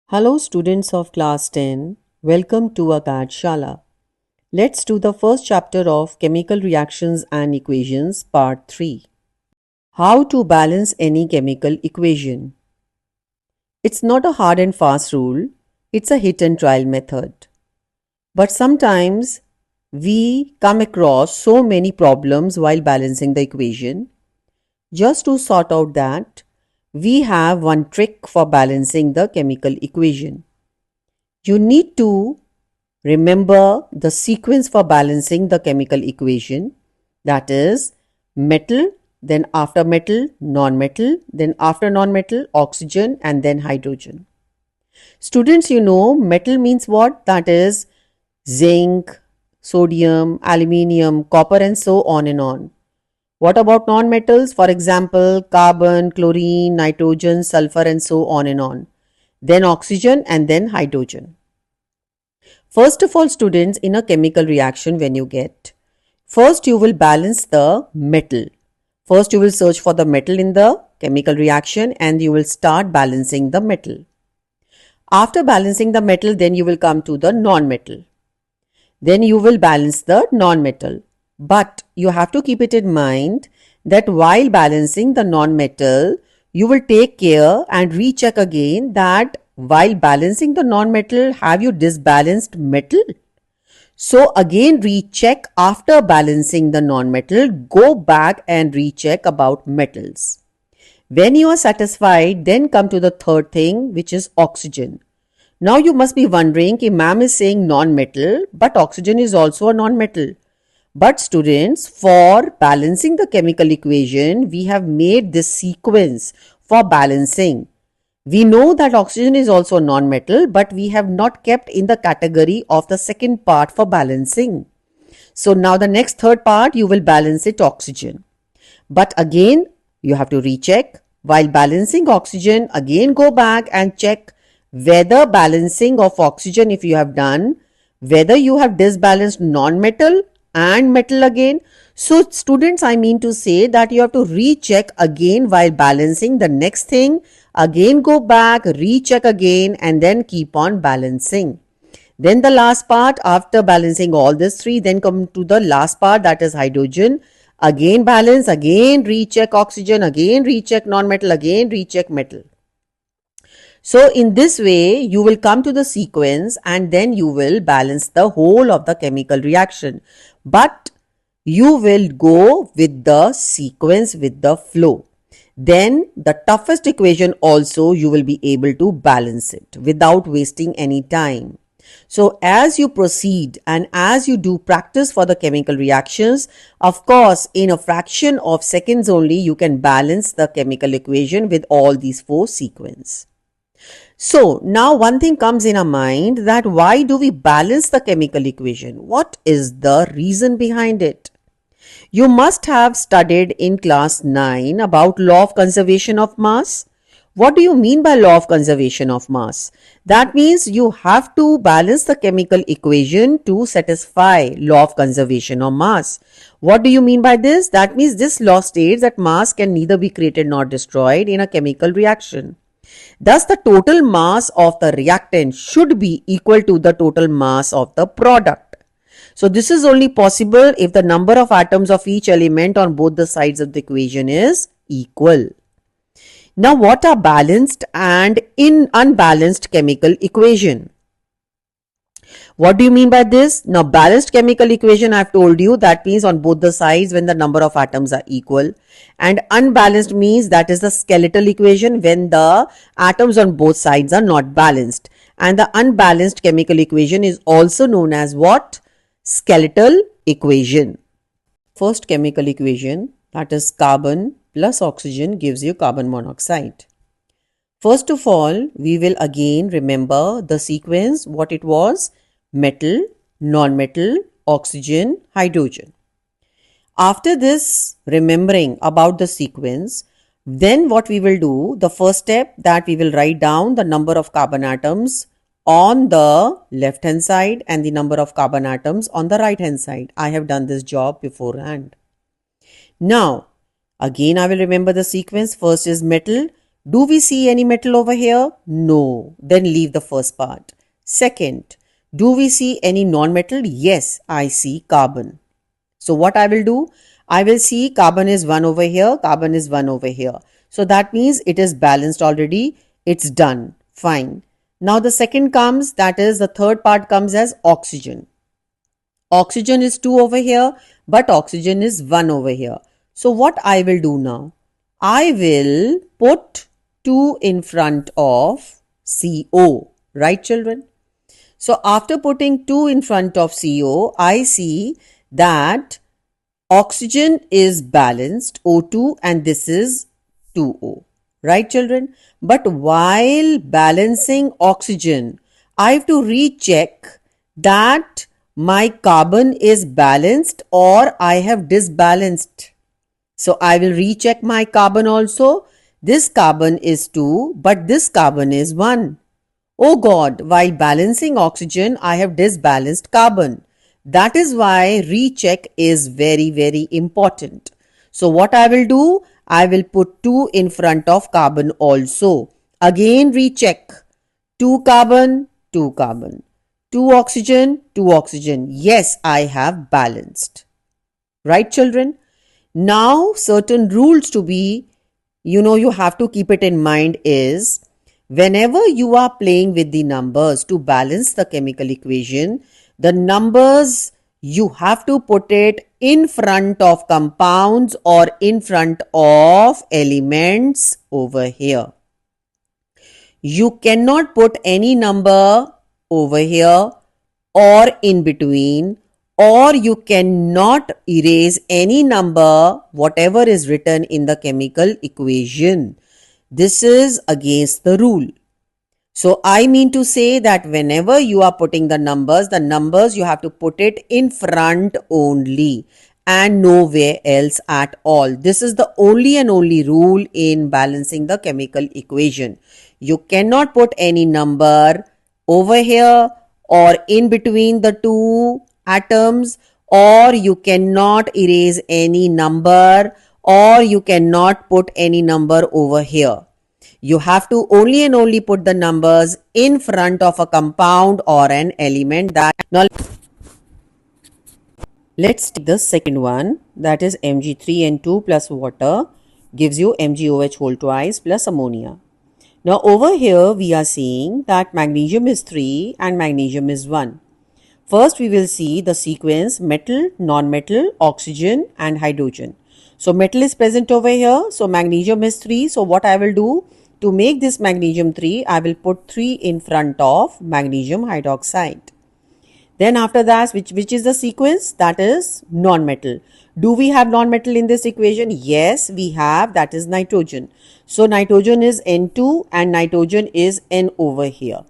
Hello students of class 10, welcome to Akad Shala. Let's do the first chapter of Chemical Reactions and Equations part 3. How to balance any chemical equation. It's not a hard and fast rule, it's a hit and trial method. But sometimes we come across so many problems while balancing the equation. Just to sort out that, we have one trick for balancing the chemical equation. You need to remember the sequence for balancing the chemical equation, that is metal, then after metal, non-metal, then after non-metal, oxygen and then hydrogen. Students, you know metal means what? That is zinc, sodium, aluminium, copper and so on and on. What about non-metals? For example, carbon, chlorine, nitrogen, sulfur and so on and on. Then oxygen and then hydrogen. First of all, students, in a chemical reaction when you get, first you will balance the metal. First you will search for the metal in the chemical reaction and you will start balancing the metal. After balancing the metal, then you will come to the non-metal. Then you will balance the non-metal. But you have to keep it in mind that while balancing the non-metal, you will take care and recheck again that while balancing the non-metal, have you disbalanced metal? So again recheck after balancing the non-metal, go back and recheck about metals. When you are satisfied, then come to the third thing, which is oxygen. Now you must be wondering, ma'am is saying non-metal, but oxygen is also a non-metal. But students, for balancing the chemical equation, we have made this sequence for balancing. We know that oxygen is also a non-metal, but we have not kept in the category of the second part for balancing. So now the next third part, you will balance it oxygen. But again, you have to recheck. While balancing oxygen, again go back and check whether balancing of oxygen, if you have done, whether you have disbalanced non-metal and metal again. So students, I mean to say that you have to recheck again while balancing the next thing. Again go back, recheck again and then keep on balancing. Then the last part, after balancing all these three, then come to the last part, that is hydrogen. Again balance, again recheck oxygen, again recheck non-metal, again recheck metal. So in this way, you will come to the sequence and then you will balance the whole of the chemical reaction. But you will go with the sequence, with the flow. Then the toughest equation also you will be able to balance it without wasting any time. So as you proceed and as you do practice for the chemical reactions, of course, in a fraction of seconds only, you can balance the chemical equation with all these four sequences. So now one thing comes in our mind, that why do we balance the chemical equation? What is the reason behind it? You must have studied in class 9 about law of conservation of mass. What do you mean by law of conservation of mass? That means you have to balance the chemical equation to satisfy law of conservation of mass. What do you mean by this? That means this law states that mass can neither be created nor destroyed in a chemical reaction. Thus, the total mass of the reactant should be equal to the total mass of the product. So, this is only possible if the number of atoms of each element on both the sides of the equation is equal. Now, what are balanced and unbalanced chemical equation? What do you mean by this? Now, balanced chemical equation, I have told you, that means on both the sides when the number of atoms are equal. And unbalanced means that is the skeletal equation when the atoms on both sides are not balanced. And the unbalanced chemical equation is also known as what? Skeletal equation. First chemical equation, that is carbon plus oxygen gives you carbon monoxide. First of all, we will again remember the sequence, what it was: metal, non-metal, oxygen, hydrogen. After this remembering about the sequence, then what we will do, the first step, that we will write down the number of carbon atoms on the left hand side and the number of carbon atoms on the right hand side. I have done this job beforehand. Now, again I will remember the sequence. First is metal. Do we see any metal over here? No. Then leave the first part. Second, do we see any non-metal? Yes, I see carbon. So what I will do? I will see carbon is 1 over here, carbon is 1 over here. So that means it is balanced already. It's done. Fine. Now the second comes, that is the third part comes as oxygen. Oxygen is 2 over here, but oxygen is 1 over here. So what I will do now? I will put 2 in front of CO. Right, children? So after putting 2 in front of CO, I see that oxygen is balanced, O2, and this is 2O. Right, children? But while balancing oxygen, I have to recheck that my carbon is balanced or I have disbalanced. So I will recheck my carbon also. This carbon is 2, but this carbon is 1. Oh God, while balancing oxygen, I have disbalanced carbon. That is why recheck is very, very important. So what I will do? I will put 2 in front of carbon also. Again recheck. 2 carbon, 2 carbon. 2 oxygen, 2 oxygen. Yes, I have balanced. Right, children? Now, certain rules to be, you have to keep it in mind is, whenever you are playing with the numbers to balance the chemical equation, the numbers you have to put it in front of compounds or in front of elements over here. You cannot put any number over here or in between, or you cannot erase any number whatever is written in the chemical equation. This is against the rule. So I mean to say that whenever you are putting the numbers you have to put it in front only and nowhere else at all. This is the only and only rule in balancing the chemical equation. You cannot put any number over here or in between the two atoms, or you cannot erase any number, or you cannot put any number over here. You have to only and only put the numbers in front of a compound or an element. Now let's take the second one, that is Mg3N2 plus water gives you MgOH whole twice plus ammonia. Now over here we are seeing that magnesium is 3 and magnesium is 1. First we will see the sequence metal, non-metal, oxygen and hydrogen. So metal is present over here. So magnesium is 3. So what I will do to make this magnesium 3, I will put 3 in front of magnesium hydroxide. Then after that, which is the sequence? That is non-metal. Do we have non-metal in this equation? Yes, we have. That is nitrogen. So nitrogen is N2 and nitrogen is N over here.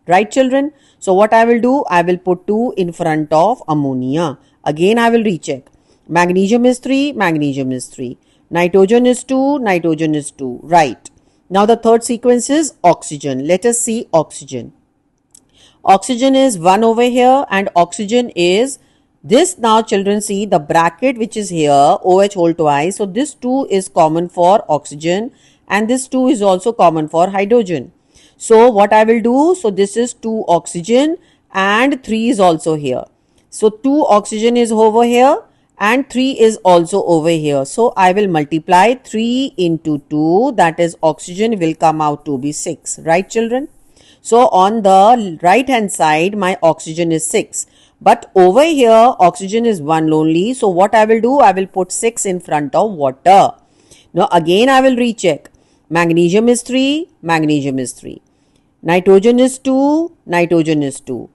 Right, children? So what I will do? I will put 2 in front of ammonia. Again, I will recheck. Magnesium is 3, magnesium is 3. Nitrogen is 2, nitrogen is 2. Right. Now the third sequence is oxygen. Let us see oxygen. Oxygen is 1 over here and oxygen is this. Now children, see the bracket which is here, OH whole twice. So this 2 is common for oxygen and this 2 is also common for hydrogen. So what I will do, so this is 2 oxygen and 3 is also here. So 2 oxygen is over here and 3 is also over here. So I will multiply 3 into 2, that is oxygen will come out to be 6. Right, children? So on the right hand side my oxygen is 6. But over here oxygen is 1 only. So what I will do, I will put 6 in front of water. Now again I will recheck. Magnesium is 3, magnesium is 3. Nitrogen is 2, nitrogen is 2.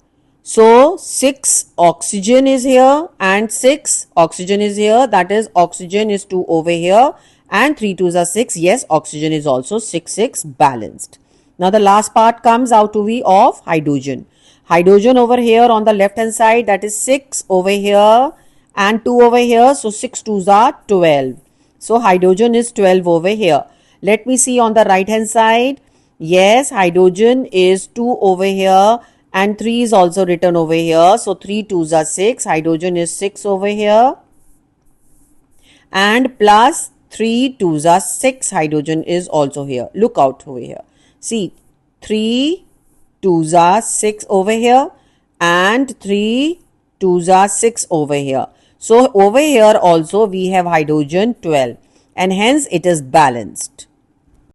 So 6 oxygen is here and 6 oxygen is here. That is oxygen is 2 over here and 3 2s are 6. Yes, oxygen is also 6 6 balanced. Now the last part comes out to be of hydrogen. Hydrogen over here on the left hand side, that is 6 over here and 2 over here. So 6 2s are 12. So hydrogen is 12 over here. Let me see on the right hand side. Yes, hydrogen is 2 over here and 3 is also written over here. So 3 2s are 6. Hydrogen is 6 over here and plus 3 2s are 6 hydrogen is also here. Look out over here. See, 3 2s are 6 over here and 3 2s are 6 over here. So over here also we have hydrogen 12 and hence it is balanced.